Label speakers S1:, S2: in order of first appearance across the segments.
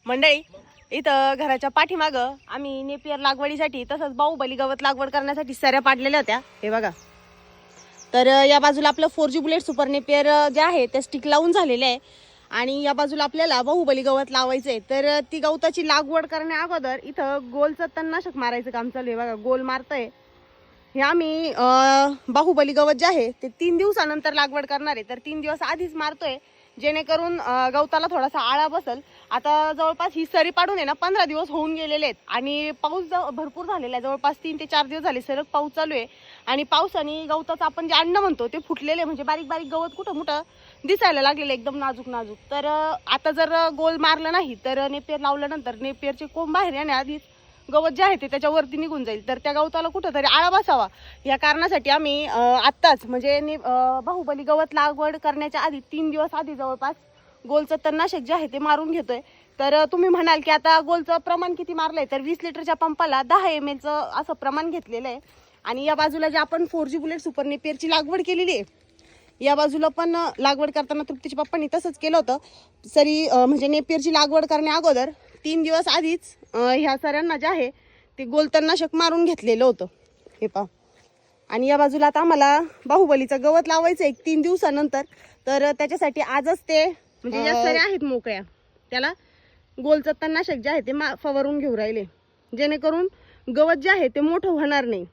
S1: मंडळी इथं घराच्या पाठीमागं आम्ही नेपियर लागवडीसाठी तसंच बाहुबली गवत लागवड करण्यासाठी सऱ्या पाडलेल्या होत्या. हे बघा. तर या बाजूला आपलं 4G बुलेट सुपर नेपियर जे आहे ते स्टिक लावून झालेले आहे आणि या बाजूला आपल्याला बाहुबली गवत लावायचं आहे. तर ती गवताची लागवड करण्या अगोदर इथं गोलचं तणनाशक मारायचं काम चालू आहे. बघा गोल मारतंय. हे आम्ही बाहुबली गवत जे आहे ते 3 दिवसानंतर लागवड करणार आहे. तर 3 दिवस आधीच मारतोय जेणेकरून गवताला थोडासा आळा बसल. आता जवळपास ही सरी पाडून आहे ना 15 दिवस होऊन गेलेले आहेत आणि पाऊस भरपूर झालेला आहे. जवळपास 3 ते 4 दिवस झाले सलग पाऊस चालू आहे आणि पावसाने गवताचं आपण जे अन्न म्हणतो ते फुटलेले म्हणजे बारीक बारीक गवत कुठं मोठं दिसायला लागलेलं एकदम नाजूक नाजूक. तर आता जर गोल मारलं नाही तर नेपियर लावल्यानंतर नेपियरचे कोंब बाहेर येण्याआधीच गवत जे आहे ते त्याच्यावरती निघून जाईल. तर त्या गवताला कुठंतरी आळा बसावा या कारणासाठी आम्ही आत्ताच म्हणजे बाहुबली गवत लागवड करण्याच्या आधी 3 दिवस आधी जवळपास गोलचं तणनाशक जे आहे ते मारून घेतोय. तर तुम्ही म्हणाल की आता गोलचं प्रमाण किती मारलंय तर 20 लिटरच्या पंपाला 10 ml असं प्रमाण घेतलेलं आहे. आणि या बाजूला जे आपण 4G बुलेट सुपर नेपियरची लागवड केलेली आहे या बाजूला पण लागवड करताना तृप्तीच्या पप्पांनी तसंच केलं होतं. सरी म्हणजे नेपियरची लागवड करण्या अगोदर 3 दिवस आधीच ह्या सऱ्यांना जे आहे ते गोल तणनाशक मारून घेतलेलं होतं. हे पहा. आणि या बाजूला आता आम्हाला बाहुबलीचं गवत लावायचं आहे 3 दिवसानंतर. तर त्याच्यासाठी आजच ते म्हणजे या सऱ्या आहेत मोकळ्या त्याला गोलचं तणनाशक जे आहे ते फवारून घेऊ राहिले जेणेकरून गवत जे आहे ते मोठं होणार नाही,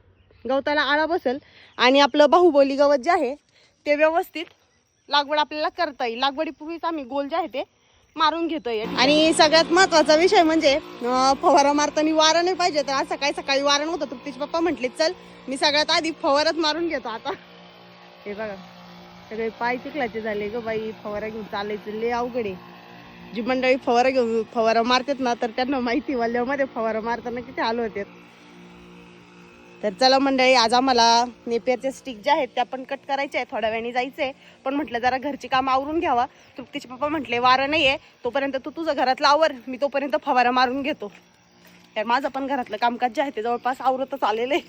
S1: गवताला आळा बसेल आणि आपलं बाहुबली गवत जे आहे ते व्यवस्थित लागवड आपल्याला करता येईल. लागवडीपूर्वीच आम्ही गोल जे आहे ते मारून घेतोय. आणि सगळ्यात महत्वाचा विषय म्हणजे फवारा मारताना वारा नाही पाहिजे. तर आज सकाळी वारा नव्हतं तर तिचे पप्पा म्हटले चल मी सगळ्यात आधी फवाराच मारून घेतो. आता हे बघा सगळे पाय चिखलाचे झाले ग बाई. फवारा घेऊन चालायचं लय अवघड आहे. जी मंडळी फवारा मारतात ना तर त्यांना माहिती वाल्यामध्ये फवारा मारताना किती हाल होते. तर चला मंडळी आज आम्हाला नेपियरचे स्टिक जे आहेत ते आपण कट करायचे आहे. थोड्या वेळाने जायचंय पण म्हटलं जरा घरची कामं आवरून घ्यावा. तृप्तीचे पप्पा म्हटले वारं नाहीये तोपर्यंत तू तुझं घरातलं आवर मी तोपर्यंत फवारा मारून घेतो. तर माझं पण घरातलं कामकाज जे आहे ते जवळपास आवरतच आलेलं आहे.